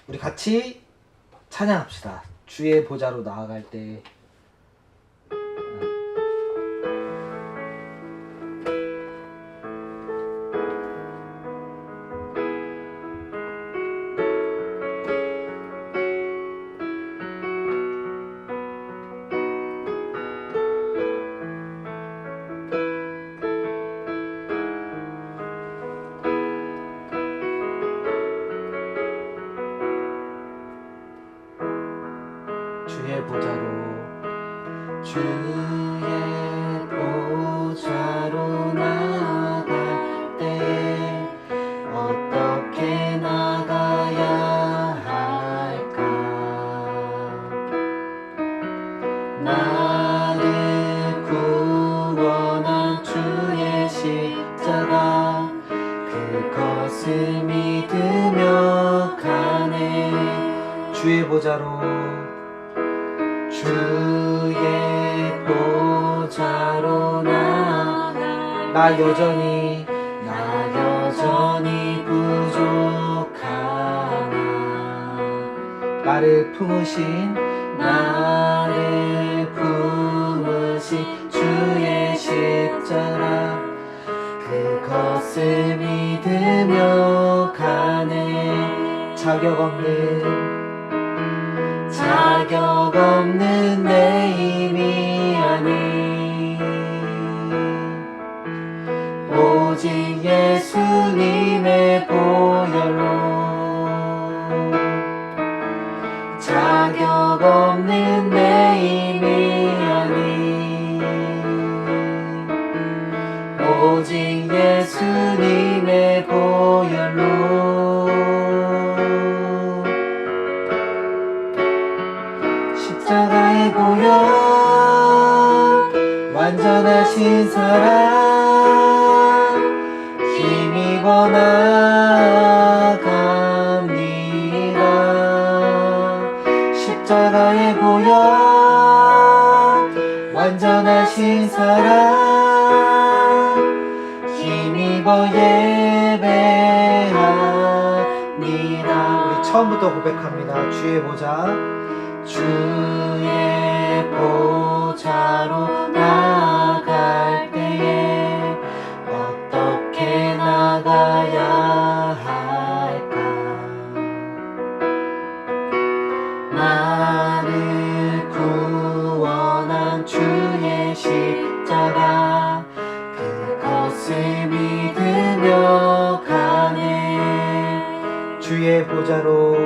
우리 같이 찬양합시다. 주의 보좌로 나아갈 때. 주의 보좌로 나아갈 때 어떻게 나가야 할까? 나를 구원한 주의 십자가 그것을 믿으며 가네. 주의 보좌로 나 여전히 부족하나. 나를 품으신 주의 십자가 그것을 믿으며 가네. 자격 없는 내 힘이 아니 오직 예수님의 보혈로. 자격 없는 내 힘이 아니 오직 예수님의 보혈로. 십자가의 보혈 완전하신 사랑 힘입어 나갑니다. 십자가의 보혈 완전하신 사랑 힘입어 예배합니다. 우리 처음부터 고백합니다. 주의 보좌로 나갈 때에 어떻게 나가야 할까? 나를 구원한 주의 십자가 그것을 믿으며 가네. 주의 보좌로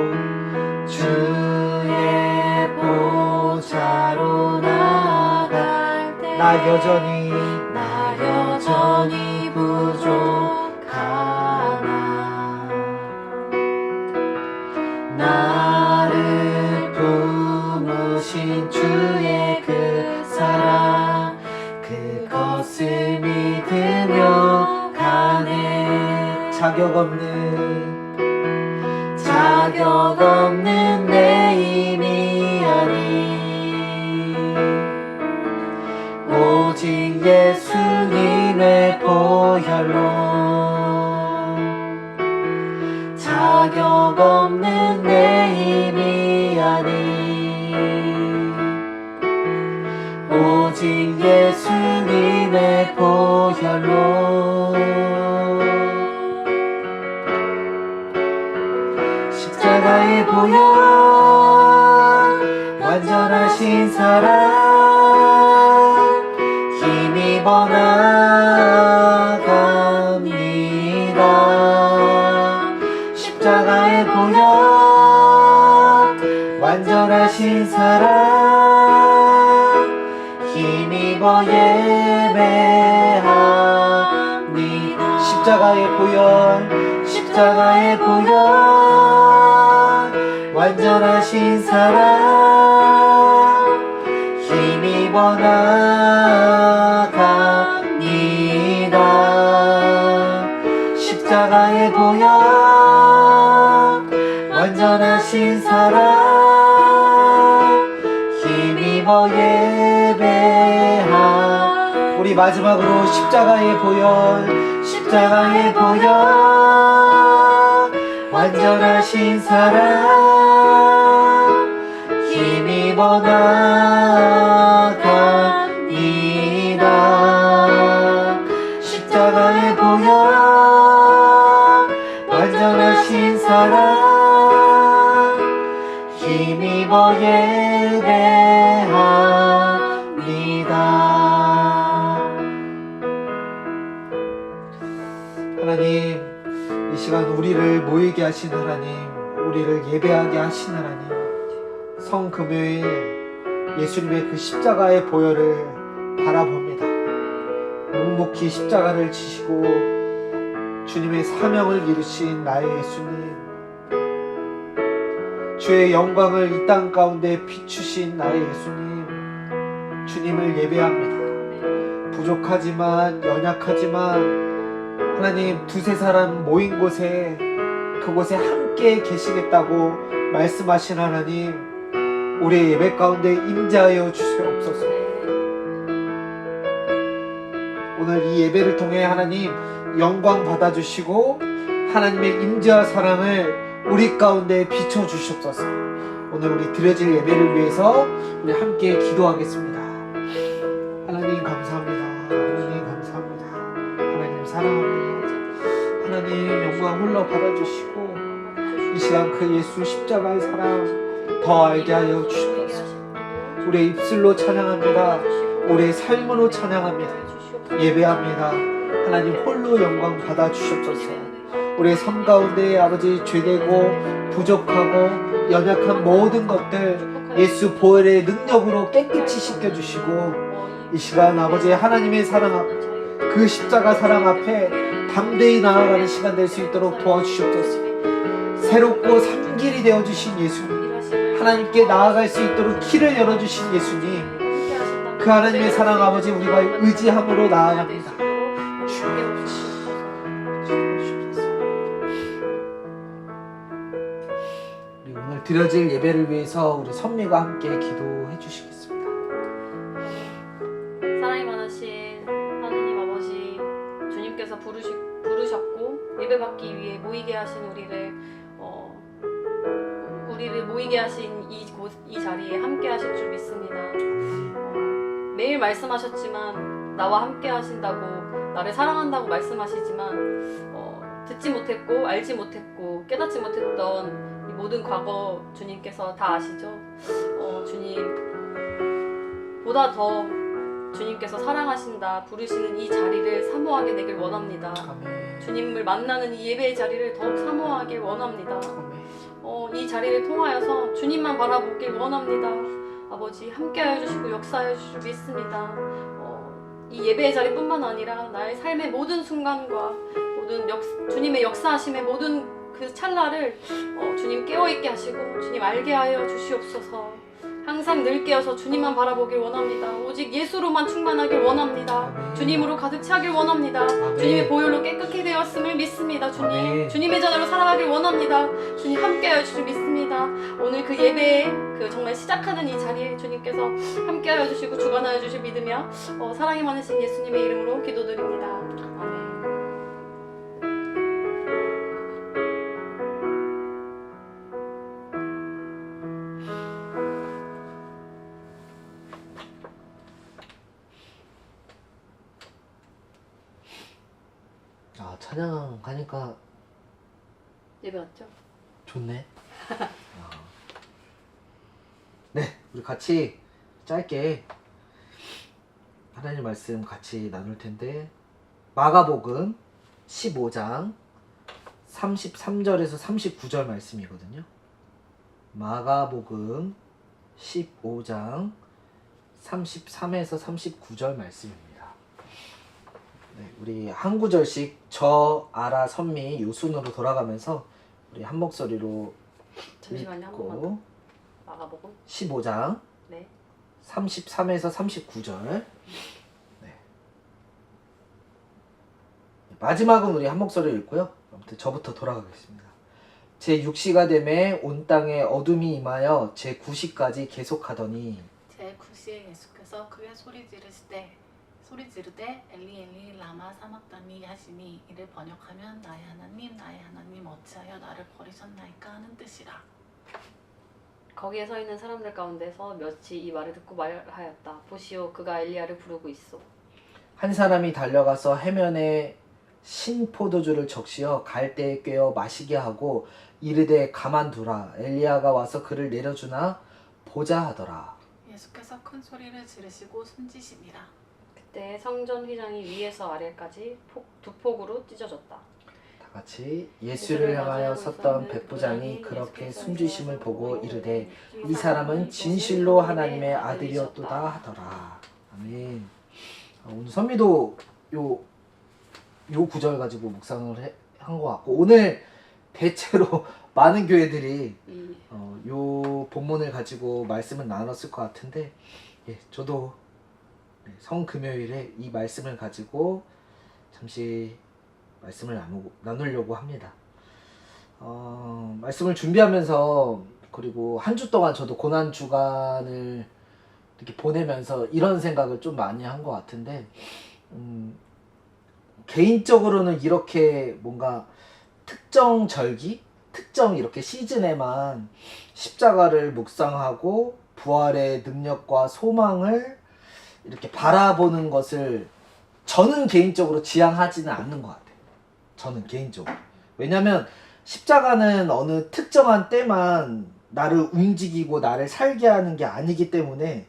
나아갈 때 나 여전히 부족하나. 나를 품으신 주의 그 사랑 그것을 믿으며 가네. 자격 없는 내 힘이 아니 오직 예수님의 보혈로. 자격 없는 내 힘이 아니 오직 예수님의 보혈로. 십자가의 보혈 완전하신 사랑 힘입어 나갑니다. 십자가의 보혈 완전하신 사랑 힘입어 예배합니다. 십자가의 보혈 완전하신 사랑 힘입어 나갑니다. 십자가의 보혈 완전하신 사랑 힘입어 예배하. 우리 마지막으로 십자가의 보혈 완전하신 사랑 힘입어 나갑니다. 십자가의 보혈 완전하신 사랑 힘입어 예배합니다. 하나님, 이 시간 우리를 모이게 하신 하나님, 우리를 예배하게 하신 하나님, 성금요일 예수님의 그 십자가의 보혈을 바라봅니다. 묵묵히 십자가를 지시고 주님의 사명을 이루신 나의 예수님, 주의 영광을 이 땅 가운데 비추신 나의 예수님, 주님을 예배합니다. 부족하지만 연약하지만 하나님, 두세 사람 모인 곳에 그곳에 함께 계시겠다고 말씀하신 하나님, 우리의 예배 가운데 임재하여 주시옵소서. 오늘 이 예배를 통해 하나님 영광 받아주시고 하나님의 임재와 사랑을 우리 가운데 비춰주시옵소서. 오늘 우리 드려질 예배를 위해서 우리 함께 기도하겠습니다. 하나님 감사합니다. 하나님 감사합니다. 하나님 사랑합니다. 하나님 영광 홀로 받아주시고 이 시간 그 예수 십자가의 사랑 더 알게 하여 주시옵소서. 우리의 입술로 찬양합니다. 우리의 삶으로 찬양합니다. 예배합니다. 하나님 홀로 영광 받아주시옵소서. 우리의 삶 가운데 아버지 죄되고 부족하고 연약한 모든 것들 예수 보혈의 능력으로 깨끗이 씻겨주시고 이 시간 아버지 하나님의 사랑 앞, 그 십자가 사랑 앞에 담대히 나아가는 시간 될 수 있도록 도와주시옵소서. 새롭고 삼길이 되어주신 예수님, 하나님께 나아갈 수 있도록 길을 열어주신 예수님, 그 하나님의 사랑 아버지 우리가 의지함으로 나아갑니다. 우리 오늘 드려질 예배를 위해서 우리 선미가 함께 기도해 주시겠습니다. 사랑이 많으신 하느님 아버지, 주님께서 부르셨고 예배받기 위해 모이게 하신 우리를 모이게 하신 이 자리에 함께 하실 줄 믿습니다. 매일 말씀하셨지만 나와 함께 하신다고, 나를 사랑한다고 말씀하시지만 듣지 못했고 알지 못했고 깨닫지 못했던 이 모든 과거 주님께서 다 아시죠? 주님 보다 더 주님께서 사랑하신다 부르시는 이 자리를 사모하게 되길 원합니다. 아멘. 주님을 만나는 이 예배의 자리를 더욱 사모하길 원합니다. 아멘. 이 자리를 통하여서 주님만 바라보길 원합니다. 아버지 함께하여 주시고 역사하여 주실 줄 믿습니다. 이 예배의 자리뿐만 아니라 나의 삶의 모든 순간과 모든 주님의 역사하심의 모든 그 찰나를 주님 깨어있게 하시고 주님 알게 하여 주시옵소서. 항상 늘 깨어서 주님만 바라보길 원합니다. 오직 예수로만 충만하길 원합니다. 아멘. 주님으로 가득 차길 원합니다. 아멘. 주님의 보혈로 깨끗게 되었음을 믿습니다. 주님, 아멘. 주님의 자녀로 살아가길 원합니다. 주님 함께하여 주실 믿습니다. 오늘 그 예배에 그 정말 시작하는 이 자리에 주님께서 함께하여 주시고 주관하여 주실 믿으며 사랑이 많으신 예수님의 이름으로 기도드립니다. 아멘. 찬양하니까 예배 왔죠? 좋네. 네, 우리 같이 짧게 하나님 말씀 같이 나눌 텐데, 마가복음 15장 33절에서 39절 말씀이거든요. 마가복음 15장 33에서 39절 말씀입니다. 네, 우리 한 구절씩 저, 아라, 선미 요 순으로 돌아가면서 우리 한 목소리로 잠시만요. 한 읽고, 번만. 마가복음 15장 네. 33에서 39절. 네. 마지막은 우리 한 목소리로 읽고요. 아무튼 저부터 돌아가겠습니다. 제 6시가 되매 온 땅에 어둠이 임하여 제 9시까지 계속하더니 제 9시에 예수께서 크게 소리 지르시되 소리 지르되 엘리 엘리 라마 사막다니 하시니 이를 번역하면 나의 하나님 어찌하여 나를 버리셨나이까 하는 뜻이라. 거기에 서 있는 사람들 가운데서 몇이 이 말을 듣고 말하였다. 보시오, 그가 엘리야를 부르고 있어. 한 사람이 달려가서 해면에 신 포도주를 적시어 갈대에 꿰어 마시게 하고 이르되 가만두라. 엘리야가 와서 그를 내려주나 보자 하더라. 예수께서 큰 소리를 지르시고 숨지시니라. 그때 성전 휘장이 위에서 아래까지 두 폭으로 찢어졌다. 다 같이 예수를 향하여 섰던 백부장이 그렇게 숨지심을 보고 이르되 이 사람은 진실로 하나님의 아들이었도다 하더라. 아멘. 오늘 선미도 요 구절 가지고 묵상을 한 것 같고, 오늘 대체로 많은 교회들이 요 본문을 가지고 말씀을 나눴을 것 같은데, 예, 저도 성금요일에 이 말씀을 가지고 잠시 말씀을 나누려고 합니다. 말씀을 준비하면서, 그리고 한 주 동안 저도 고난 주간을 이렇게 보내면서 이런 생각을 좀 많이 한 것 같은데, 개인적으로는 이렇게 뭔가 특정 절기, 특정 이렇게 시즌에만 십자가를 묵상하고 부활의 능력과 소망을 이렇게 바라보는 것을 저는 개인적으로 지향하지는 않는 것 같아요. 저는 개인적으로. 왜냐면 십자가는 어느 특정한 때만 나를 움직이고 나를 살게 하는 게 아니기 때문에,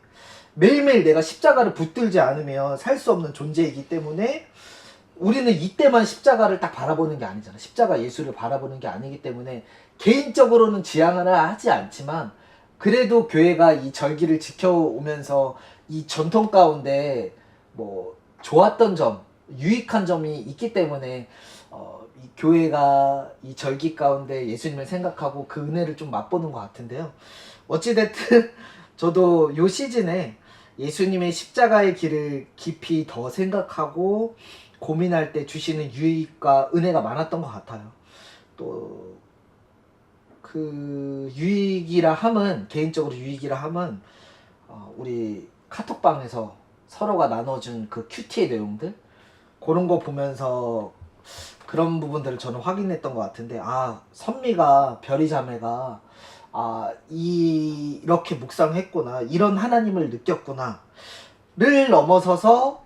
매일매일 내가 십자가를 붙들지 않으면 살 수 없는 존재이기 때문에 우리는 이때만 십자가를 딱 바라보는 게 아니잖아. 십자가 예수를 바라보는 게 아니기 때문에 개인적으로는 지향을 하지 않지만, 그래도 교회가 이 절기를 지켜오면서 이 전통 가운데 뭐 좋았던 점, 유익한 점이 있기 때문에 이 교회가 이 절기 가운데 예수님을 생각하고 그 은혜를 좀 맛보는 것 같은데요. 어찌됐든 저도 요 시즌에 예수님의 십자가의 길을 깊이 더 생각하고 고민할 때 주시는 유익과 은혜가 많았던 것 같아요. 또 그 유익이라 함은, 개인적으로 유익이라 함은 우리 카톡방에서 서로가 나눠준 그 큐티의 내용들, 그런 거 보면서 그런 부분들을 저는 확인했던 것 같은데, 선미가, 별이 자매가 이렇게 묵상했구나, 이런 하나님을 느꼈구나를 넘어서서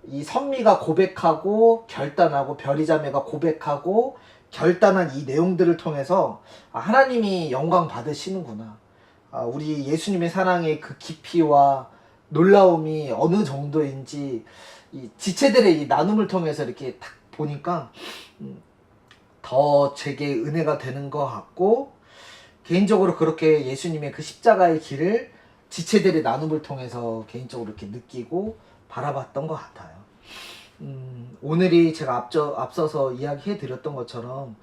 이 선미가 고백하고 결단하고 별이 자매가 고백하고 결단한 이 내용들을 통해서 하나님이 영광 받으시는구나, 우리 예수님의 사랑의 그 깊이와 놀라움이 어느 정도인지 이 지체들의 이 나눔을 통해서 이렇게 딱 보니까 더 제게 은혜가 되는 것 같고, 개인적으로 그렇게 예수님의 그 십자가의 길을 지체들의 나눔을 통해서 개인적으로 이렇게 느끼고 바라봤던 것 같아요. 오늘이 제가 앞서서 이야기해 드렸던 것처럼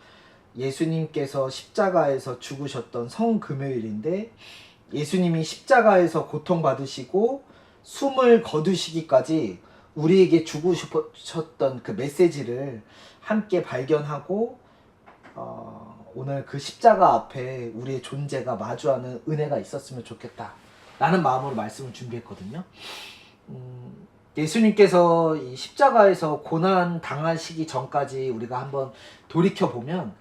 예수님께서 십자가에서 죽으셨던 성금요일인데, 예수님이 십자가에서 고통받으시고 숨을 거두시기까지 우리에게 주고 싶으셨던 그 메시지를 함께 발견하고, 오늘 그 십자가 앞에 우리의 존재가 마주하는 은혜가 있었으면 좋겠다 라는 마음으로 말씀을 준비했거든요. 예수님께서 이 십자가에서 고난 당하시기 전까지 우리가 한번 돌이켜보면,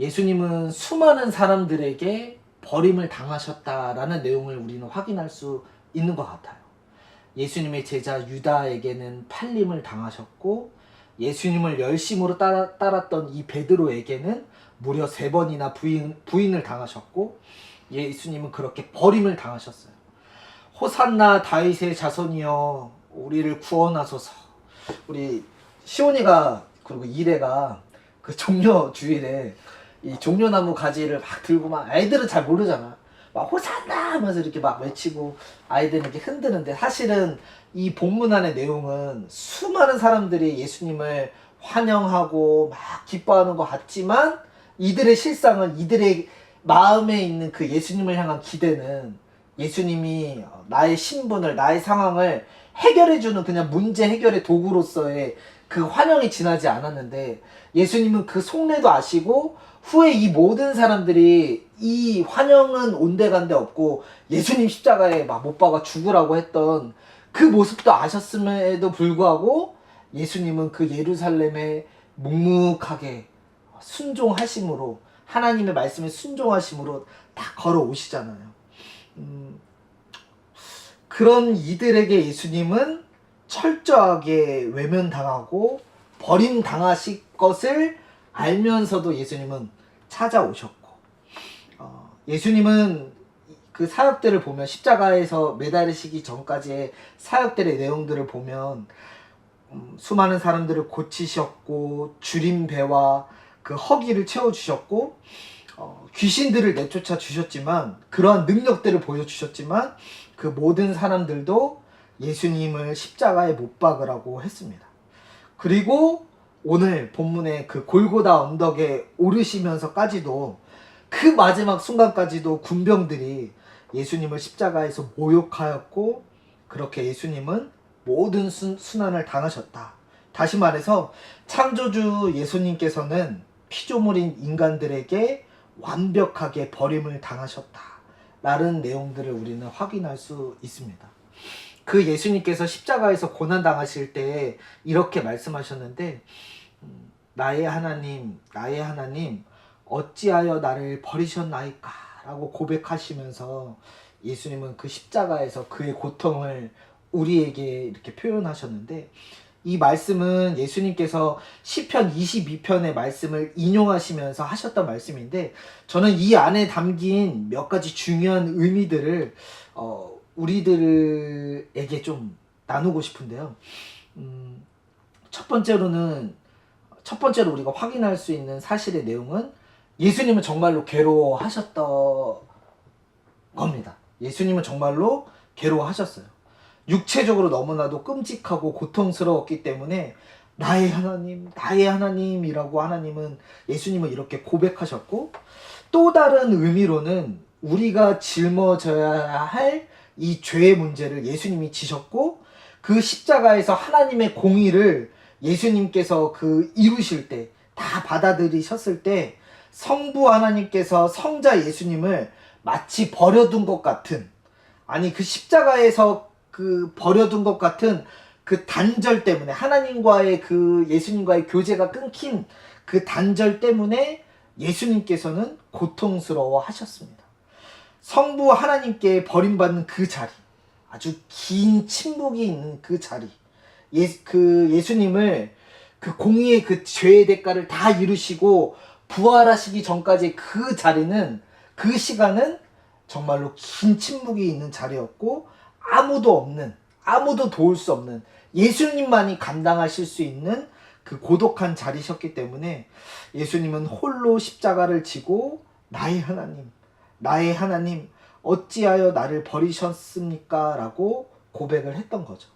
예수님은 수많은 사람들에게 버림을 당하셨다라는 내용을 우리는 확인할 수 있는 것 같아요. 예수님의 제자 유다에게는 팔림을 당하셨고, 예수님을 열심으로 따랐던 이 베드로에게는 무려 3번이나 부인을 당하셨고, 예수님은 그렇게 버림을 당하셨어요. 호산나 다윗의 자손이여 우리를 구원하소서. 우리 시온이가, 그리고 이래가 그 종려 주일에 이 종려나무 가지를 막 들고, 막 아이들은 잘 모르잖아, 막 호산나 하면서 이렇게 막 외치고 아이들은 이렇게 흔드는데, 사실은 이 본문 안의 내용은 수많은 사람들이 예수님을 환영하고 막 기뻐하는 것 같지만, 이들의 실상은, 이들의 마음에 있는 그 예수님을 향한 기대는 예수님이 나의 신분을, 나의 상황을 해결해주는 그냥 문제 해결의 도구로서의 그 환영이 지나지 않았는데, 예수님은 그 속내도 아시고 후에 이 모든 사람들이 이 환영은 온데간데 없고 예수님 십자가에 막 못 박아 죽으라고 했던 그 모습도 아셨음에도 불구하고 예수님은 그 예루살렘에 묵묵하게 순종하심으로, 하나님의 말씀에 순종하심으로 다 걸어오시잖아요. 그런 이들에게 예수님은 철저하게 외면당하고 버림당하실 것을 알면서도 예수님은 찾아오셨고, 예수님은 그 사역들을 보면, 십자가에서 매달리시기 전까지의 사역들의 내용들을 보면 수많은 사람들을 고치셨고, 주린 배와 그 허기를 채워주셨고, 귀신들을 내쫓아 주셨지만, 그러한 능력들을 보여주셨지만, 그 모든 사람들도 예수님을 십자가에 못 박으라고 했습니다. 그리고 오늘 본문의 그 골고다 언덕에 오르시면서까지도, 그 마지막 순간까지도 군병들이 예수님을 십자가에서 모욕하였고, 그렇게 예수님은 모든 순환을 당하셨다. 다시 말해서 창조주 예수님께서는 피조물인 인간들에게 완벽하게 버림을 당하셨다 라는 내용들을 우리는 확인할 수 있습니다. 그 예수님께서 십자가에서 고난당하실 때 이렇게 말씀하셨는데, 나의 하나님, 나의 하나님, 어찌하여 나를 버리셨나이까 라고 고백하시면서 예수님은 그 십자가에서 그의 고통을 우리에게 이렇게 표현하셨는데, 이 말씀은 예수님께서 시편 22편의 말씀을 인용하시면서 하셨던 말씀인데, 저는 이 안에 담긴 몇 가지 중요한 의미들을 우리들에게 좀 나누고 싶은데요. 첫 번째로 우리가 확인할 수 있는 사실의 내용은, 예수님은 정말로 괴로워하셨던 겁니다. 예수님은 정말로 괴로워하셨어요. 육체적으로 너무나도 끔찍하고 고통스러웠기 때문에 나의 하나님, 나의 하나님이라고 예수님은 이렇게 고백하셨고, 또 다른 의미로는 우리가 짊어져야 할 이 죄의 문제를 예수님이 지셨고, 그 십자가에서 하나님의 공의를 예수님께서 그 이루실 때, 다 받아들이셨을 때, 성부 하나님께서 성자 예수님을 마치 버려둔 것 같은, 아니 그 십자가에서 그 버려둔 것 같은 그 단절 때문에, 하나님과의 그 예수님과의 교제가 끊긴 그 단절 때문에 예수님께서는 고통스러워 하셨습니다. 성부 하나님께 버림받는 그 자리, 아주 긴 침묵이 있는 그 자리, 예수님을 그 공의의 그 죄의 대가를 다 이루시고 부활하시기 전까지 그 자리는, 그 시간은 정말로 긴 침묵이 있는 자리였고, 아무도 없는, 아무도 도울 수 없는, 예수님만이 감당하실 수 있는 그 고독한 자리셨기 때문에 예수님은 홀로 십자가를 지고 나의 하나님, 나의 하나님, 어찌하여 나를 버리셨습니까? 라고 고백을 했던 거죠.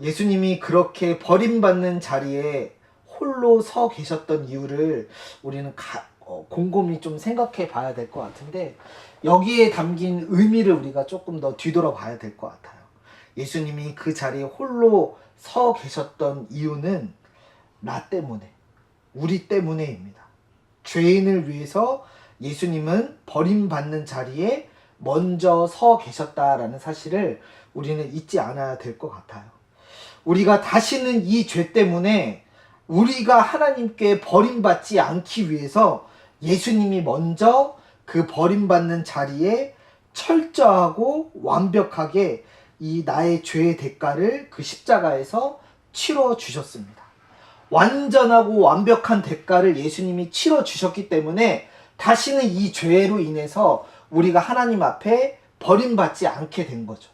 예수님이 그렇게 버림받는 자리에 홀로 서 계셨던 이유를 우리는 곰곰이 좀 생각해 봐야 될 것 같은데, 여기에 담긴 의미를 우리가 조금 더 뒤돌아봐야 될 것 같아요. 예수님이 그 자리에 홀로 서 계셨던 이유는 나 때문에, 우리 때문에입니다. 죄인을 위해서 예수님은 버림받는 자리에 먼저 서 계셨다라는 사실을 우리는 잊지 않아야 될 것 같아요. 우리가 다시는 이 죄 때문에 우리가 하나님께 버림받지 않기 위해서 예수님이 먼저 그 버림받는 자리에 철저하고 완벽하게 이 나의 죄의 대가를 그 십자가에서 치러 주셨습니다. 완전하고 완벽한 대가를 예수님이 치러 주셨기 때문에 다시는 이 죄로 인해서 우리가 하나님 앞에 버림받지 않게 된 거죠.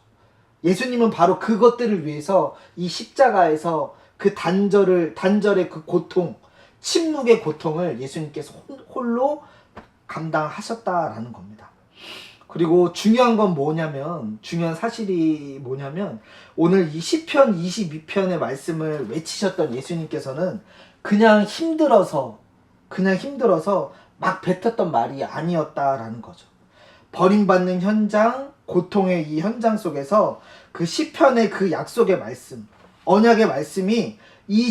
예수님은 바로 그것들을 위해서 이 십자가에서 그 단절의 그 고통, 침묵의 고통을 예수님께서 홀로 감당하셨다라는 겁니다. 그리고 중요한 사실이 뭐냐면, 오늘 이 시편 22편의 말씀을 외치셨던 예수님께서는 그냥 힘들어서 막 뱉었던 말이 아니었다라는 거죠. 버림받는 현장, 고통의 이 현장 속에서 그 시편의 그 약속의 말씀, 언약의 말씀이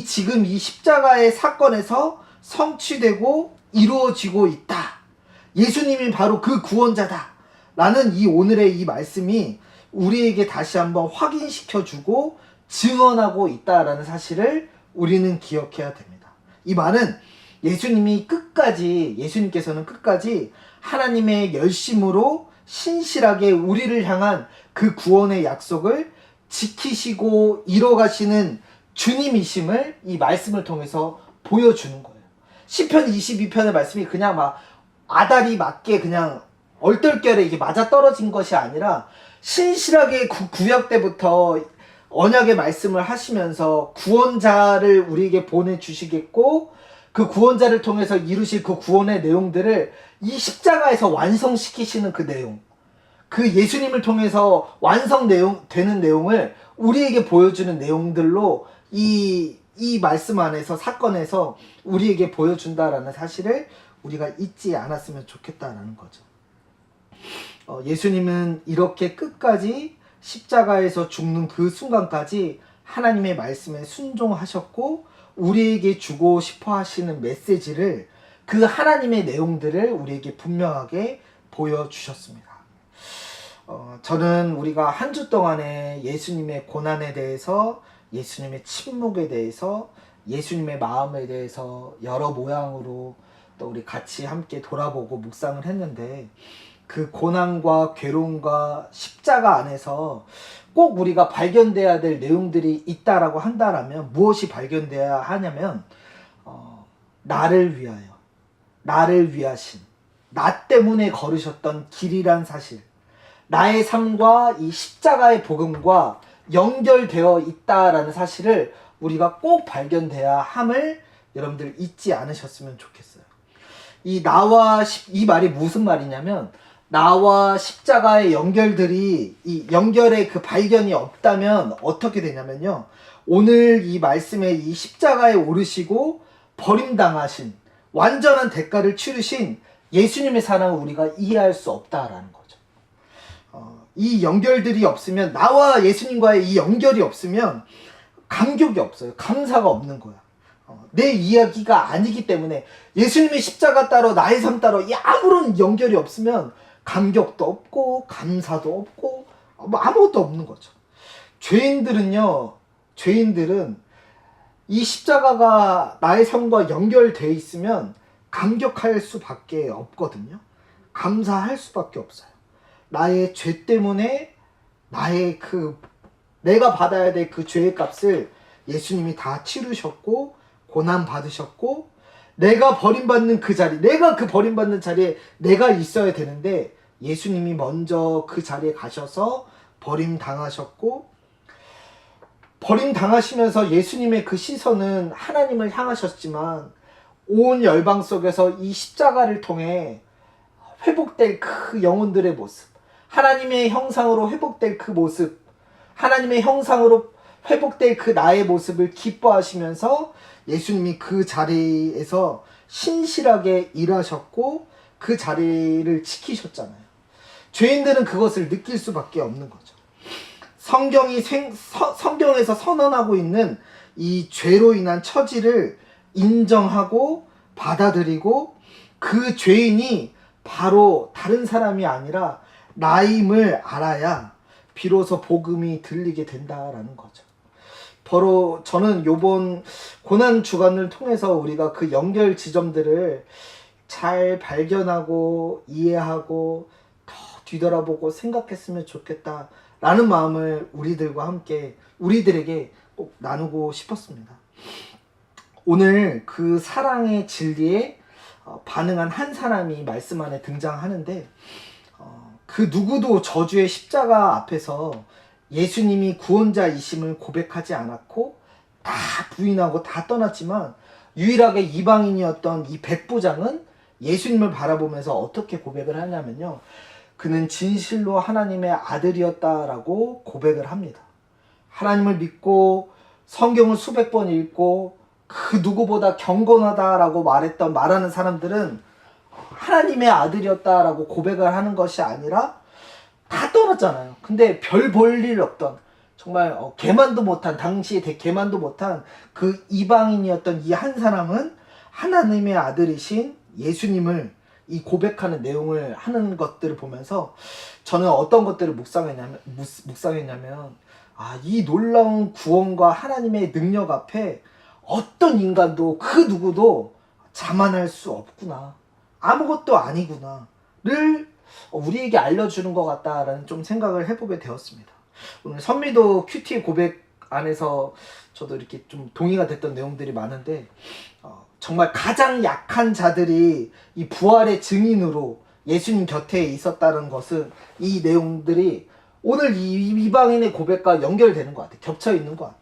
지금 이 십자가의 사건에서 성취되고 이루어지고 있다. 예수님이 바로 그 구원자다. 라는 이 오늘의 이 말씀이 우리에게 다시 한번 확인시켜주고 증언하고 있다라는 사실을 우리는 기억해야 됩니다. 이 말은 예수님께서는 끝까지 하나님의 열심으로 신실하게 우리를 향한 그 구원의 약속을 지키시고 이뤄가시는 주님이심을 이 말씀을 통해서 보여주는 거예요. 시편 22편의 말씀이 그냥 막 아다리 맞게 그냥 얼떨결에 이게 맞아떨어진 것이 아니라 신실하게 구약 때부터 언약의 말씀을 하시면서 구원자를 우리에게 보내주시겠고 그 구원자를 통해서 이루실 그 구원의 내용들을 이 십자가에서 완성시키시는 그 내용, 그 예수님을 통해서 되는 내용을 우리에게 보여주는 내용들로 이 말씀 안에서 사건에서 우리에게 보여준다라는 사실을 우리가 잊지 않았으면 좋겠다라는 거죠. 예수님은 이렇게 끝까지 십자가에서 죽는 그 순간까지 하나님의 말씀에 순종하셨고 우리에게 주고 싶어 하시는 메시지를 그 하나님의 내용들을 우리에게 분명하게 보여주셨습니다. 저는 우리가 한 주 동안에 예수님의 고난에 대해서, 예수님의 침묵에 대해서, 예수님의 마음에 대해서 여러 모양으로 또 우리 같이 함께 돌아보고 묵상을 했는데 그 고난과 괴로움과 십자가 안에서 꼭 우리가 발견돼야 될 내용들이 있다라고 한다라면 무엇이 발견돼야 하냐면 나를 위하여, 나를 위하신, 나 때문에 걸으셨던 길이란 사실, 나의 삶과 이 십자가의 복음과 연결되어 있다라는 사실을 우리가 꼭 발견돼야 함을 여러분들 잊지 않으셨으면 좋겠어요. 이 말이 무슨 말이냐면 나와 십자가의 연결들이 이 연결의 그 발견이 없다면 어떻게 되냐면요. 오늘 이 말씀에 이 십자가에 오르시고 버림당하신 완전한 대가를 치르신 예수님의 사랑을 우리가 이해할 수 없다라는 거죠. 이 연결들이 없으면 나와 예수님과의 이 연결이 없으면 감격이 없어요. 감사가 없는 거야. 내 이야기가 아니기 때문에 예수님의 십자가 따로 나의 삶 따로 아무런 연결이 없으면 감격도 없고 감사도 없고 아무것도 없는 거죠. 죄인들은 이 십자가가 나의 삶과 연결되어 있으면 감격할 수밖에 없거든요. 감사할 수밖에 없어요. 나의 죄 때문에 내가 받아야 될 그 죄의 값을 예수님이 다 치르셨고 고난 받으셨고 내가 버림받는 그 자리, 내가 그 버림받는 자리에 내가 있어야 되는데 예수님이 먼저 그 자리에 가셔서 버림당하셨고 버림당하시면서 예수님의 그 시선은 하나님을 향하셨지만 온 열방 속에서 이 십자가를 통해 회복될 그 영혼들의 모습, 하나님의 형상으로 회복될 그 모습, 하나님의 형상으로 회복될 그 나의 모습을 기뻐하시면서 예수님이 그 자리에서 신실하게 일하셨고 그 자리를 지키셨잖아요. 죄인들은 그것을 느낄 수밖에 없는 거죠. 성경에서 선언하고 있는 이 죄로 인한 처지를 인정하고 받아들이고 그 죄인이 바로 다른 사람이 아니라 나임을 알아야 비로소 복음이 들리게 된다라는 거죠. 바로 저는 요번 고난 주간을 통해서 우리가 그 연결 지점들을 잘 발견하고 이해하고 더 뒤돌아보고 생각했으면 좋겠다라는 마음을 우리들에게 꼭 나누고 싶었습니다. 오늘 그 사랑의 진리에 반응한 한 사람이 말씀 안에 등장하는데 그 누구도 저주의 십자가 앞에서 예수님이 구원자이심을 고백하지 않았고 다 부인하고 다 떠났지만 유일하게 이방인이었던 이 백부장은 예수님을 바라보면서 어떻게 고백을 하냐면요. 그는 진실로 하나님의 아들이었다라고 고백을 합니다. 하나님을 믿고 성경을 수백 번 읽고 그 누구보다 경건하다라고 말하는 사람들은 하나님의 아들이었다라고 고백을 하는 것이 아니라 다 떠났잖아요. 근데 별 볼 일 없던 정말 당시에 개만도 못한 그 이방인이었던 이 한 사람은 하나님의 아들이신 예수님을 이 고백하는 내용을 하는 것들을 보면서 저는 어떤 것들을 묵상했냐면 이 놀라운 구원과 하나님의 능력 앞에 어떤 인간도 그 누구도 자만할 수 없구나, 아무것도 아니구나를 우리에게 알려주는 것 같다라는 좀 생각을 해보게 되었습니다. 오늘 선미도 큐티의 고백 안에서 저도 이렇게 좀 동의가 됐던 내용들이 많은데 정말 가장 약한 자들이 이 부활의 증인으로 예수님 곁에 있었다는 것은 이 내용들이 오늘 이 이방인의 고백과 연결되는 것 같아. 겹쳐 있는 것 같아.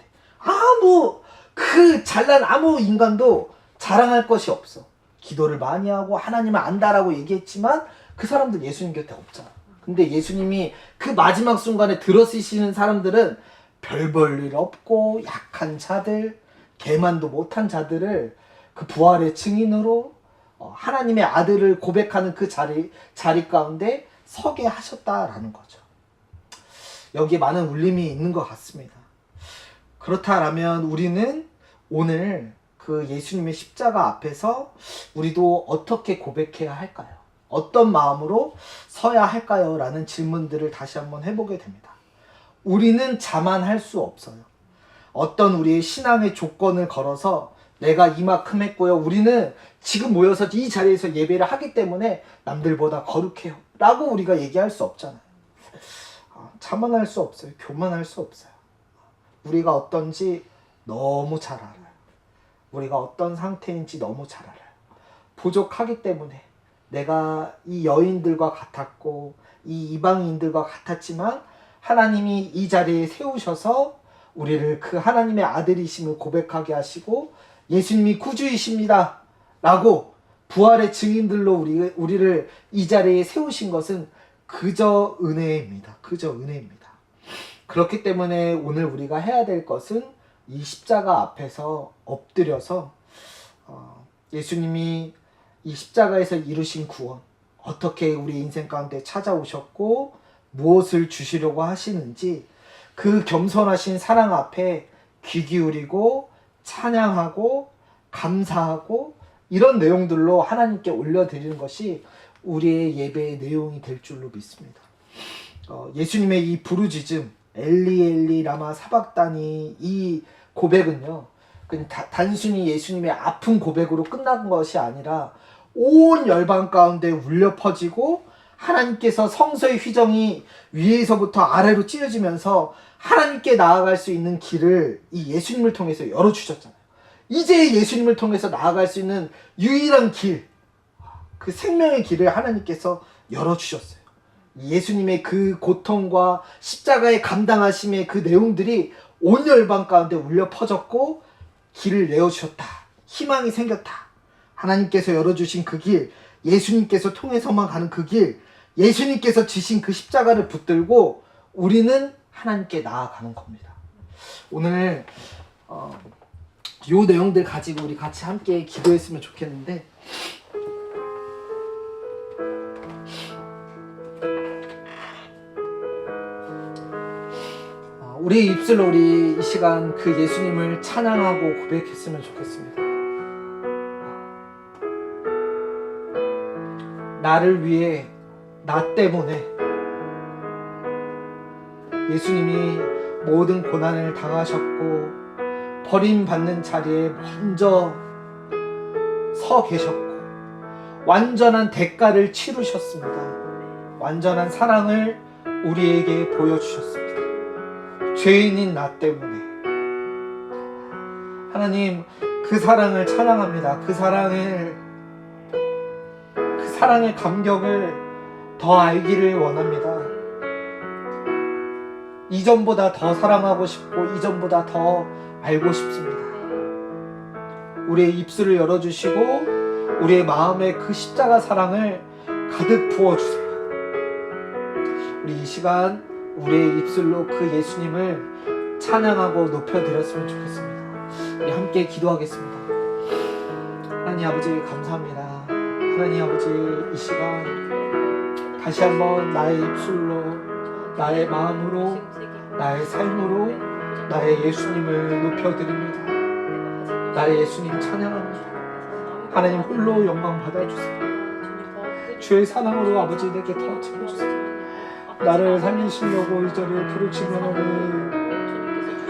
그 잘난 아무 인간도 자랑할 것이 없어. 기도를 많이 하고 하나님을 안다라고 얘기했지만 그 사람들 예수님 곁에 없잖아. 근데 예수님이 그 마지막 순간에 들어쓰시는 사람들은 별 볼 일 없고 약한 자들, 개만도 못한 자들을 그 부활의 증인으로 하나님의 아들을 고백하는 그 자리 가운데 서게 하셨다라는 거죠. 여기에 많은 울림이 있는 것 같습니다. 그렇다라면 우리는 오늘 그 예수님의 십자가 앞에서 우리도 어떻게 고백해야 할까요? 어떤 마음으로 서야 할까요? 라는 질문들을 다시 한번 해보게 됩니다. 우리는 자만할 수 없어요. 어떤 우리의 신앙의 조건을 걸어서 내가 이만큼 했고요, 우리는 지금 모여서 이 자리에서 예배를 하기 때문에 남들보다 거룩해요 라고 우리가 얘기할 수 없잖아요. 자만할 수 없어요. 교만할 수 없어요. 우리가 어떤지 너무 잘 알아요. 우리가 어떤 상태인지 너무 잘 알아요. 부족하기 때문에 내가 이 여인들과 같았고 이 이방인들과 같았지만 하나님이 이 자리에 세우셔서 우리를 그 하나님의 아들이심을 고백하게 하시고 예수님이 구주이십니다 라고 부활의 증인들로 우리를 이 자리에 세우신 것은 그저 은혜입니다. 그저 은혜입니다. 그렇기 때문에 오늘 우리가 해야 될 것은 이 십자가 앞에서 엎드려서 예수님이 이 십자가에서 이루신 구원, 어떻게 우리 인생 가운데 찾아오셨고 무엇을 주시려고 하시는지 그 겸손하신 사랑 앞에 귀 기울이고 찬양하고 감사하고 이런 내용들로 하나님께 올려드리는 것이 우리의 예배의 내용이 될 줄로 믿습니다. 예수님의 이 부르짖음, 엘리 엘리 라마 사박다니, 이 고백은요, 단순히 예수님의 아픈 고백으로 끝난 것이 아니라 온 열방 가운데 울려 퍼지고 하나님께서 성소의 휘정이 위에서부터 아래로 찢어지면서 하나님께 나아갈 수 있는 길을 이 예수님을 통해서 열어주셨잖아요. 이제 예수님을 통해서 나아갈 수 있는 유일한 길, 그 생명의 길을 하나님께서 열어주셨어요. 예수님의 그 고통과 십자가의 감당하심의 그 내용들이 온 열방 가운데 울려 퍼졌고 길을 내어주셨다. 희망이 생겼다. 하나님께서 열어주신 그 길, 예수님께서 통해서만 가는 그 길, 예수님께서 지신 그 십자가를 붙들고 우리는 하나님께 나아가는 겁니다. 오늘 요 내용들 가지고 우리 같이 함께 기도했으면 좋겠는데, 우리 입술로 우리 이 시간 그 예수님을 찬양하고 고백했으면 좋겠습니다. 나를 위해, 나 때문에 예수님이 모든 고난을 당하셨고 버림받는 자리에 먼저 서 계셨고 완전한 대가를 치르셨습니다. 완전한 사랑을 우리에게 보여주셨습니다. 죄인인 나 때문에. 하나님, 그 사랑을 찬양합니다. 그 사랑의 감격을 더 알기를 원합니다. 이전보다 더 사랑하고 싶고 이전보다 더 알고 싶습니다. 우리의 입술을 열어주시고 우리의 마음에 그 십자가 사랑을 가득 부어주세요. 우리 이 시간 우리의 입술로 그 예수님을 찬양하고 높여드렸으면 좋겠습니다. 우리 함께 기도하겠습니다. 하나님 아버지 감사합니다. 하나님 아버지, 이 시간 다시 한번 나의 입술로, 나의 마음으로, 나의 삶으로 나의 예수님을 높여드립니다. 나의 예수님 찬양합니다. 하나님 홀로 영광 받아주세요. 주의 사랑으로 아버지 내게 더 채워주세요. 나를 살리시려고 이 자리에 부르시면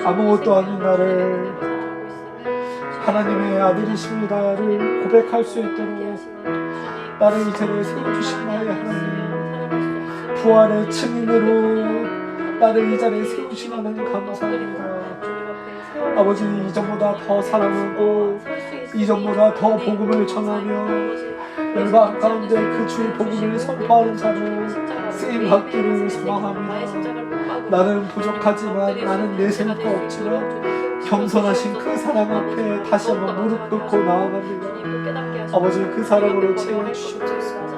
아무것도 아닌 나를 하나님의 아들이십니다를 고백할 수 있도록 나를 이 자리에 세워주신 나의 하나님, 부활의 증인으로 나를 이 자리에 세우신 하나님 감사합니다. 아버지, 이전보다 더 사랑하고 이전보다 더 복음을 전하며 열방 가운데 그 주의 복음을 선포하는 자로 쓰임 받기를 소망합니다. 나는 부족하지만, 나는 내세우가 없지만 겸손하신 그 사랑 앞에 다시 한번 무릎 꿇고 나아갑니다. 아버지, 그 사랑으로 채워주시옵소서.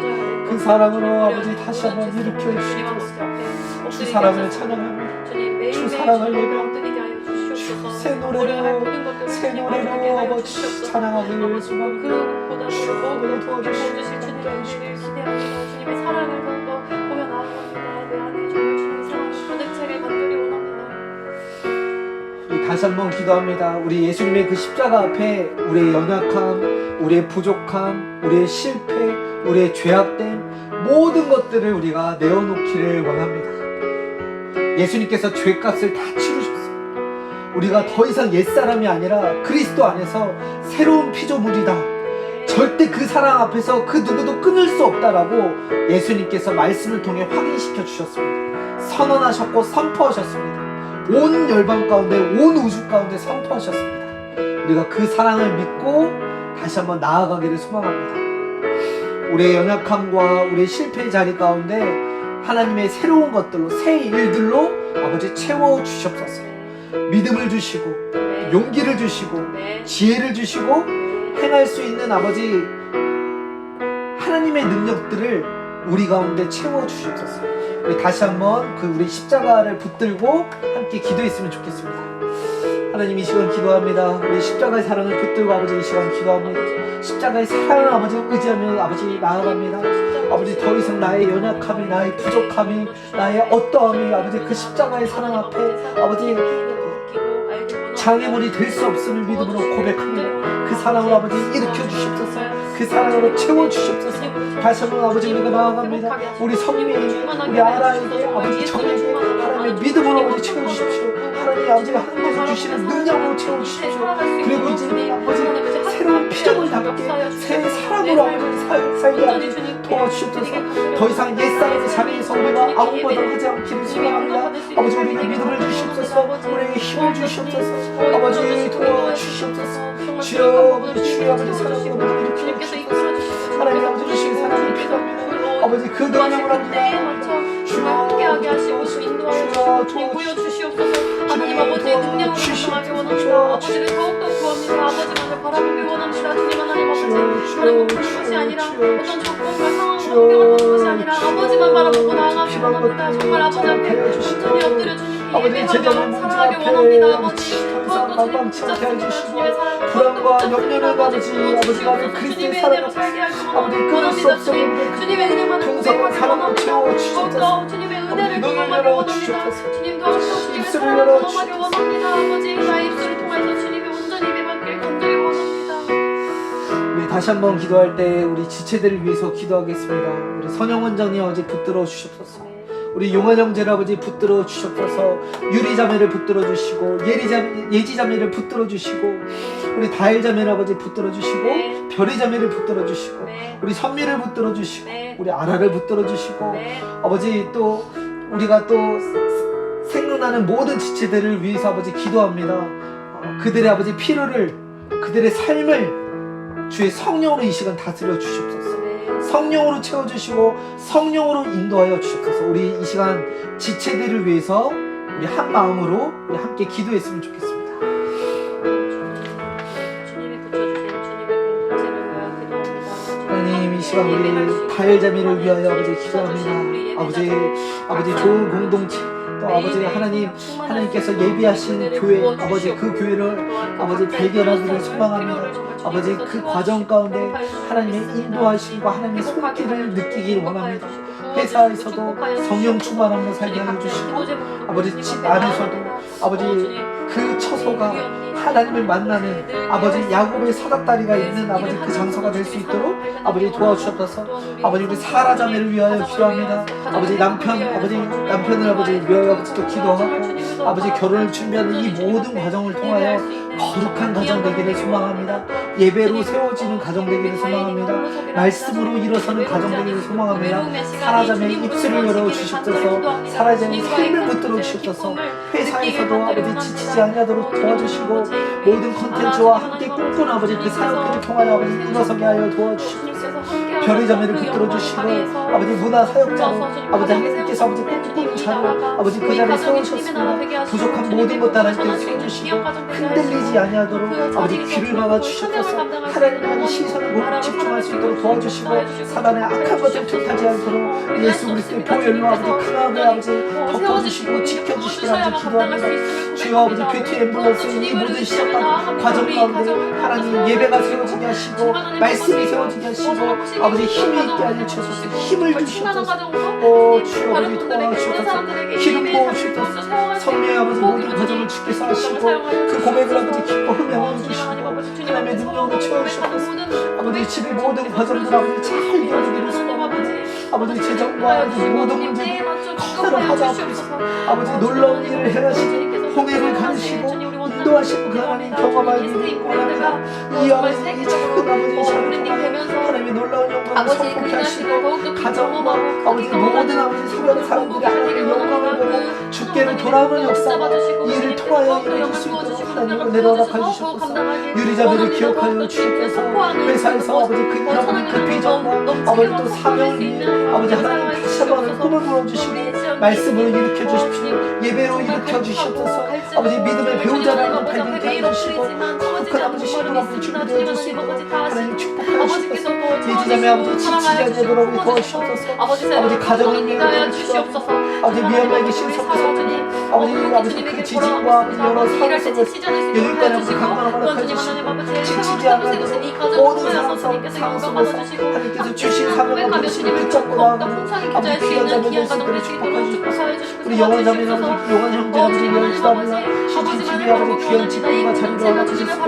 그 사랑으로 아버지 다시 한번 일으켜 주시옵소서. 주 사랑을 찬양합니다. 주 사랑을 예배합니다. 새 노래로 아버지 찬양하기를 소망합니다. 주님을 도와주시고 주님의 사랑을 더욱더 보며 나아갑니다. 내 안에 정말 주님의 사랑을 가득차게 간절히 원합니다. 우리 다시 한번 기도합니다. 우리 예수님의 그 십자가 앞에 우리의 연약함, 우리의 부족함, 우리의 실패, 우리의 죄악됨 모든 것들을 우리가 내어놓기를 원합니다. 예수님께서 죄값을 다 치르셨습니다. 우리가 더 이상 옛사람이 아니라 그리스도 안에서 새로운 피조물이다. 절대 그 사랑 앞에서 그 누구도 끊을 수 없다라고 예수님께서 말씀을 통해 확인시켜 주셨습니다. 선언하셨고 선포하셨습니다. 온 열방 가운데, 온 우주 가운데 선포하셨습니다. 우리가 그 사랑을 믿고 다시 한번 나아가기를 소망합니다. 우리의 연약함과 우리의 실패의 자리 가운데 하나님의 새로운 것들로, 새 일들로 아버지 채워주시옵소서. 믿음을 주시고 용기를 주시고 지혜를 주시고 행할 수 있는 아버지 하나님의 능력들을 우리 가운데 채워주시옵소서. 우리 다시 한번 그 우리 십자가를 붙들고 함께 기도했으면 좋겠습니다. 하나님, 이 시간 기도합니다. 우리 십자가의 사랑을 붙들고 아버지 이 시간 기도합니다. 십자가의 사랑을 아버지 의지하며 아버지 나아갑니다. 아버지, 더 이상 나의 연약함이, 나의 부족함이, 나의 어떠함이 아버지 그 십자가의 사랑 앞에 아버지 장애물이 될 수 없음을 믿음으로 고백합니다. 그 사랑으로 아버지 일으켜 주시옵소서. 그 사랑으로 채워주시옵소서. 다시 한번 아버지 우리가 나아갑니다. 우리 성민이, 우리 아라에게 아버지 정에게 하나님의 믿음으로 아버지 채워주십시오. 하나님 아버지 하나님께서 주시는 능력으로 채워주십시오. 그리고 이제 아버지 새로운 피조물답게 새 사랑으로 아버지 살게 아버지 도와주시옵소서. 더 이상 옛사람의 자리에서 우리가 아웅바당 하지 않기를 소망합니다. 아버지, 우리에게 믿음을 주시옵소서. 우리에게 힘을 주시옵소서. 아버지 도와주시옵소서. 주여 아버지, 주여 아버지 사랑으로 일으켜 주시옵소서. 하나님 아버지 주신 사랑이 필요합니다. 아버지 그 능력을 합니다. 주가 함께하게 하시고 인도하여 주님 보여주시옵소서. 하나님 아버지의 능력을 감당하기 원합니다. 아버지를 더욱더 구합니다. 아버지만을 바라보기 원합니다. 주님 하나님 아버지, 다른 것 보는 것이 아니라 어떤 조건과 상황을 넘겨가는 것이 아니라 아버지만 바라보고 나아가기 원합니다. 정말 아버지 앞에 온전히 엎드려 주님께 예배하며 사랑하기 원합니다. 아버지 더욱더 주님 붙잡습니다. 주님의 사랑을 불안과 염려는 아버지 나를 그리스도의 사랑을 살게 하기 아버지 끊을 수 원합니다. 없어. 주님의 은혜만을 풍성한 사랑으로 채워주시옵소서. 더욱더 주님의 은혜를 경험하기 원합니다. 주님 더욱더 주님의 입술을 사랑을 열어 경험하기 원합니다. 아버지 나의 입술을 통해서 주님의 온전히 예배받길 간절히 원합니다. 우리 다시 한번 기도할 때 우리 지체들을 위해서 기도하겠습니다. 우리 선영 원장님 아버지 붙들어 주시옵소서. 우리 용한 형제를 아버지 붙들어 주시옵소서. 유리 자매를 붙들어 주시고 예지 자매를 붙들어 주시고 우리 다일 자매를 아버지 붙들어 주시고 네. 별이 자매를 붙들어 주시고 네. 우리 선미를 붙들어 주시고 네. 우리 아라를 붙들어 주시고 네. 아버지 또 우리가 또 생각나는 모든 지체들을 위해서 아버지 기도합니다. 그들의 아버지 필요를, 그들의 삶을 주의 성령으로 이 시간 다스려 주시옵소서. 성령으로 채워주시고 성령으로 인도하여 주시옵소서. 우리 이 시간 지체들을 위해서 우리 한 마음으로 우리 함께 기도했으면 좋겠습니다. 주님이 붙여주신 주님의 공동체를 위하여 기도합니다. 하나님, 이 시간 우리 다혈자매를 위하여 아버지 기도합니다. 아버지 좋은 공동체, 또 아버지 하나님께서 예비하신 교회, 아버지 그 교회를 아버지 발견하기를 소망합니다. 아버지 그 과정 가운데 하나님의 인도하심과 하나님의 손길을 느끼기를 원합니다. 회사에서도 성령 충만함으로 살게 하여 주시고 아버지 집 안에서도 아버지 그 처소가 하나님을 만나는 아버지 야곱의 사닥다리가 있는 아버지 그 장소가 될 수 있도록 아버지 도와주셨소서. 아버지 우리 사라 자매를 위하여 기도합니다. 아버지 남편을 아버지 위하여 또 기도하고 아버지 결혼을 준비하는 이 모든 과정을 통하여 거룩한 가정 되기를 소망합니다. 예배로 세워지는 가정 되기를 소망합니다. 말씀으로 일어서는 가정 되기를 소망합니다. 사라자매의 입술을 열어 주시옵소서. 사라자매의 삶을 붙들어 주시옵소서. 회사에서도 아버지 지치지 아니하도록 도와주시고 모든 컨텐츠와 함께 꿈꾸는 아버지 그 사역들을 통하여 아버지 일어서게 하여 도와주시옵소서. 별의 자매를 붙들어 주시고 아버지 문화 사역자로 아버지 하나님께서 아버지 꿈꾸는 자로 아버지 그 자리에 세우셨습니다. 부족한 모든 것 하나님께서 세워주시고 흔들리지 아니하도록 아버지 귀를 막아 주시옵소서. 하나님의 시선을 집중할 수 있도록 도와주시고 사단의 악한 것을 틈타지 않도록 예수 그리스도의 보혈로 아버지 강하게 아버지 덮어주시고 지켜주시기 아버지 기도합니다. 주여 아버지 뷰티 앰뷸런스의 이 모든 시작과 과정 가운데 하나님 예배가 세워지게 하시고 말씀이 세워지게 하시고 아버지 힘이 있게 하여 주셔서 힘을 주시옵소서. 주여 아버지 도와주셔서 기름 부어주셔서 성령의 아버지 모든 과정을 주께서 하시고 그 고백을 아버지 기뻐 흠양해 주시고 하나님의 능력으로 채워주셔서 아버지 집의 모든 과정들 아버지 잘 이루어지기를 소망합니다. 아버지 재정과 아버지 모든 문제를 커다란 하자 앞에서 아버지 놀라운 일을 행하시고 홍해를 가르시고 인도하시고 그 하나님 경험하기를 원합니다. 이 아버지 이 작은 아버지 샤를 통하여 하나님의 놀라운 영광을 선포케 하시고 가정과 아버지 모든 아버지 사랑하는 사람들이 하나님의 영광을 보고 주께로 돌아오는 역사가 이 일을 통하여 이루어질 수 있도록 하나님을 내려놓아 주시옵소서. 유리자매를 기억하여 주시옵소서. 회사에서 아버지 그 잃어버린 그 비전과 아버지 또 사명을 위해 아버지 하나님 다시 한번 꿈을 불어주시고 말씀으로 일으켜 주십시오. 예배로 일으켜 주시옵소서. 아버지 믿음의 배우자를 발견케 해주시고 거룩한 아버지 신부 아버지 준비되어 주시고 하나님 축복하시옵소서. 예지자매 아버지 지치지 않도록 도와주시옵소서. 아버지 가정을 위하여 주시옵소서. 아버지 미얀마에게 신속하소서. 아버지 그 지진과 그 여러 상황 속에서 여기까지 아버지 강건함을 가지시고 지치지 않도록 모든 상황 속에서 하나님께서 주신 사명과 부르심을 붙잡고 나아가는 아버지 귀한 자매 될 수 있도록 축복하시옵소서. 우리 영원 자매 아버지 영원 형제 아버지 영원 기도합니다. 시즌 TV 아버지 귀한 직분과 자리로 와주시고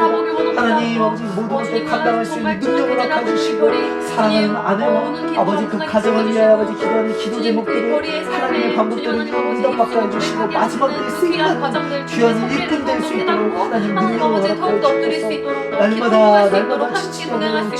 하나님 아버지 모든 것을 감당할 수 있는 능력을 아껴주시고 사랑하는 아내와 아버지 그 가정을 위하여 아버지 기도하는 기도 제목들이 하나님의 반복들을 응답받게 해주시고 마지막 때에 쓰임받는 귀한 일꾼 될 수 있도록 하나님 능력을 허락하여주시옵소서. 날마다 지치지 않는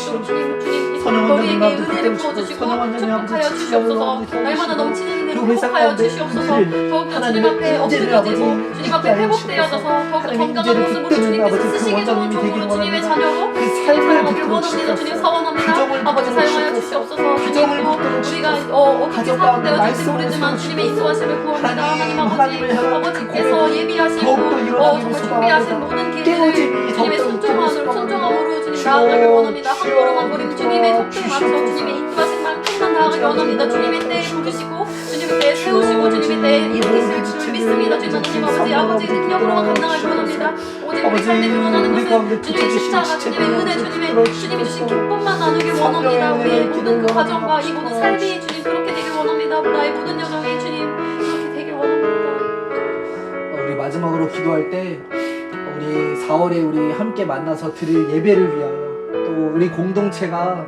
선영원장님 아버지 그때 주시고 선영원장님 아버지 지치지 않는 아버지 날마다 넘치는 그 은혜를 회사 회복하여 가운데 주시옵소서. 인재를 더욱더 주님 하나님의 앞에 인재를 아버지 엎드려지고 주님 앞에 회복되어져서 더욱더 하나님 건강한 인재를 모습으로 붙드는 주님께서 아버지 그 쓰시기 좋은 원장님이 되길 종으로 주님의 원합니다. 자녀로 그 삶을 사용하길 붙들어 원합니다. 주님 주시옵소서. 사원합니다. 가정을 아버지 붙들어 사용하여 주시옵소서. 주시옵소서. 가정을 주님 붙들어 우리가 주시옵소서. 어떻게 가정 사업되어질지 말씀을 모르지만 주님의 인도하심을 구합니다. 하나님 하나님을 향한 아버지께서 예비하시고 더욱더 일어나기를 정말 준비하신 소망합니다. 모든 길들을 깨어짐이 주님의 더욱더 순종함으로 주님 주여, 나아가길 원합니다. 한 주여, 걸음 한 걸음 주님의 속도에 맞춰 주시옵소서. 주님의 인도하신 만큼만 나아가길 원합니다. 주님의 때에 부르시고 주님의 때에 세우시고 주님의 때에 일으키실 줄 믿습니다. 주님 아버지 능력으로만 감당하길 원합니다. 오직 우리 삶에 드러나는 것은 주님의 십자가 주님의 은혜 주님이 주신 기쁨만 나누길 원합니다. 우리의 모든 그 과정과 이 모든 삶이 주님 그렇게 되길 원합니다. 나의 모든 여정이 주님 그렇게 되길 원합니다. 우리 마지막으로 기도할 때 우리 4월에 우리 함께 만나서 드릴 예배를 위하여 또 우리 공동체가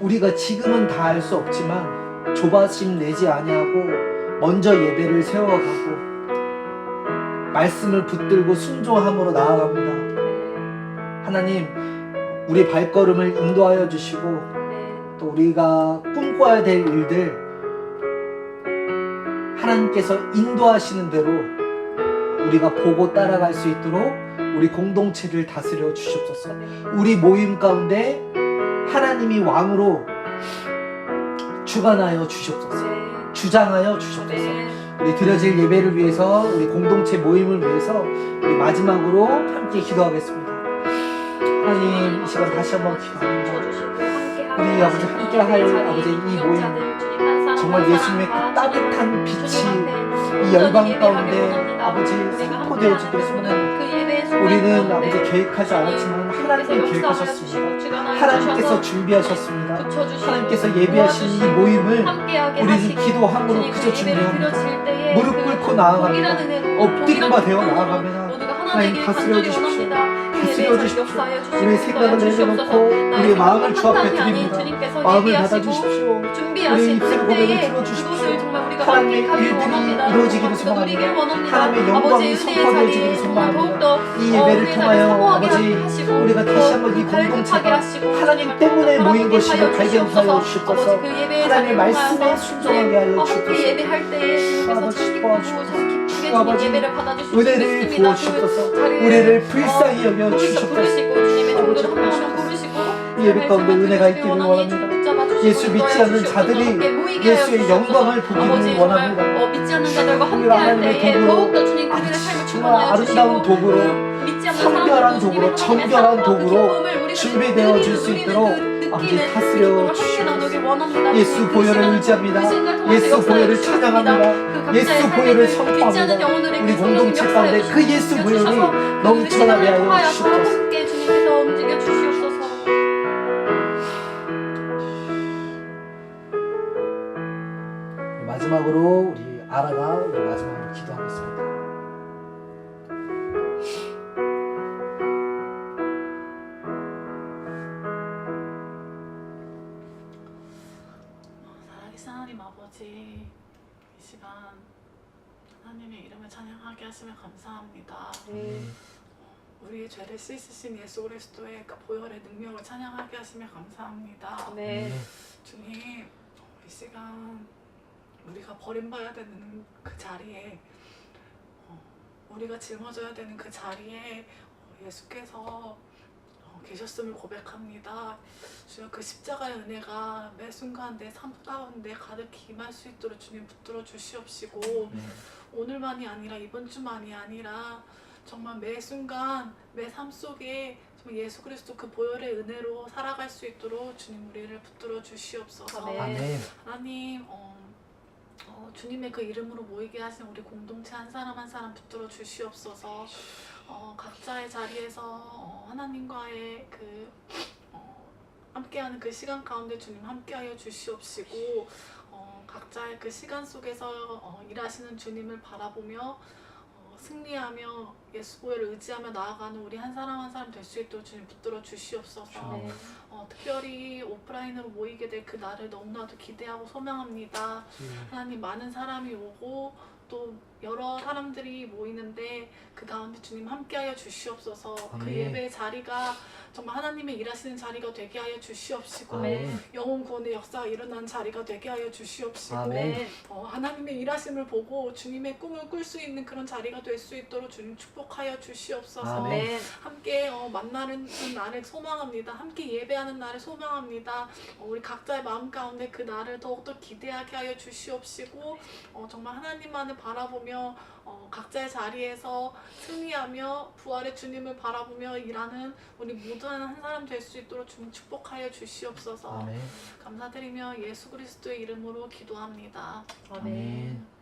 우리가 지금은 다 알 수 없지만 조바심 내지 아니하고 먼저 예배를 세워가고 말씀을 붙들고 순종함으로 나아갑니다. 하나님 우리 발걸음을 인도하여 주시고 또 우리가 꿈꿔야 될 일들 하나님께서 인도하시는 대로 우리가 보고 따라갈 수 있도록 우리 공동체를 다스려 주시옵소서. 우리 모임 가운데 하나님이 왕으로 주관하여 주시옵소서. 주장하여 주시옵소서. 우리 드려질 예배를 위해서 우리 공동체 모임을 위해서 우리 마지막으로 함께 기도하겠습니다. 하나님 이 시간 다시 한번 기도합니다. 우리 아버지 함께 할 아버지 이 모임 정말 예수님의 그 따뜻한 빛이 이 열방 가운데 아버지 선포되어지길 소원합니다. 우리는 아버지 계획하지 않았지만 하나님이 계획하셨습니다. 하나님께서 준비하셨습니다. 하나님께서 예비하신 이 모임을 우리는 기도함으로 그저 준비합니다. 무릎 꿇고 나아갑니다. 엎드린 바 되어 나아갑니다. 이뤄내길 간절히 원합니다. 그 예배의 자리 역사하여 주시고 우리의 생각을 내려놓고 우리의 마음을 주 앞에 드립니다. 주님께서 마음을 예비하시고 받아주십시오. 준비하신 우리의 입술 고백을 그때에 들어주십시오. 이곳을 정말 우리가 하나님의 만끽하길 일들이 원합니다. 이루어지기를 우리가 소망합니다. 누리길 원합니다. 하나님의 영광이 아버지의 은혜의 선포되어지기를 자리에 정말 소망합니다. 더욱더 이 예배를 우리의 통하여 자리를 사모하게 아버지 하시고 우리가 다시 한번 이 갈급하게 공동체가 하시고 하나님 주님을 때문에 모인 바라보게 것임을 하여 발견하여 주시옵소서. 주시옵소서. 아버지 그 예배의 하나님의 자리를 말씀에 통하여서 순종하게 하여 함께 주시옵소서. 예배할 때에 주님께서 아버지 참 기쁘고 도와주시옵소서. 참 기쁘게 아버지, 주님 예배를 받아주실 수 은혜를 있습니다. 부어주시옵소서. 그 자리를 우리를 불쌍히 여겨 부르시고 주시옵소서. 주님의 아버지, 종들 한 명 한 명 부르시고 이 예배 가운데 은혜가 있기를 원합니다. 예수 믿지 않는 자들이 예수의 영광을 보기를 원합니다. 믿지 않는 자들과 함께 우리가 할 하나님의 때에 도구로 더욱더 주님 그들의 삶을 정말 충만하여 아름다운 주시고 도구로 믿지 않는 성결한 사람들도 도구로 주님의 정결한 사랑과 그 도구로 기쁨을 우리가 준비되어 줄 수 누리는 있도록 그 아버지 느끼는 다스려 그 기쁨을 함께 주시옵소서. 나누길 원합니다. 예수 주님, 그 보혈을 시간을 의지합니다. 통해서 예수 역사해 보혈을 주십니다. 찬양합니다. 그 각자의 예수 삶의 보혈을 그 믿지 않는 선포합니다. 영혼들에게 우리 성령님 공동체 역사해 가운데 그 예수 주시옵소서. 보혈이 그 넘쳐나게 시간을 하여 통하여서 주시옵소서. 함께 주님께서 움직여 주시옵소서. 마지막으로 우리 아라가 우리 마지막으로 기도하겠습니다. 살아계신 하나님 아버지, 이 시간 하나님의 이름을 찬양하게 하시면 감사합니다. 우리의 죄를 씻으신 예수 그리스도의 그 보혈의 능력을 찬양하게 하시면 감사합니다. 네. 주님, 이 시간 우리가 버림받아야 되는 그 자리에, 우리가 짊어져야 되는 그 자리에 예수께서 계셨음을 고백합니다. 주여, 그 십자가의 은혜가 매 순간 내 삶 가운데 가득히 임할 수 있도록 주님 붙들어 주시옵시고, 오늘만이 아니라 이번 주만이 아니라 정말 매 순간 내 삶 속에 정말 예수 그리스도 그 보혈의 은혜로 살아갈 수 있도록 주님 우리를 붙들어 주시옵소서. 아멘. 아멘. 하나님, 주님의 그 이름으로 모이게 하신 우리 공동체 한 사람 한 사람 붙들어 주시옵소서. 각자의 자리에서 하나님과의 그 함께하는 그 시간 가운데 주님 함께하여 주시옵시고, 각자의 그 시간 속에서 일하시는 주님을 바라보며 승리하며 예수 보혈을 의지하며 나아가는 우리 한 사람 한 사람 될 수 있도록 주님 붙들어 주시옵소서. 네. 특별히 오프라인으로 모이게 될 그 날을 너무나도 기대하고 소망합니다. 하나님, 많은 사람이 오고 또 여러 사람들이 모이는데 그 가운데 주님 함께하여 주시옵소서. 그 아멘. 예배의 자리가 정말 하나님의 일하시는 자리가 되게 하여 주시옵시고, 아멘. 영혼 구원의 역사가 일어난 자리가 되게 하여 주시옵시고, 아멘. 하나님의 일하심을 보고 주님의 꿈을 꿀 수 있는 그런 자리가 될 수 있도록 주님 축복하여 주시옵소서. 아멘. 함께 만나는 날을 소망합니다. 함께 예배하는 날을 소망합니다. 우리 각자의 마음 가운데 그 날을 더욱더 기대하게 하여 주시옵시고, 정말 하나님만을 바라보며 각자의 자리에서 승리하며 부활의 주님을 바라보며 일하는 우리 모든 한 사람 될 수 있도록 주님 축복하여 주시옵소서. 아멘. 감사드리며 예수 그리스도의 이름으로 기도합니다. 아멘. 아멘.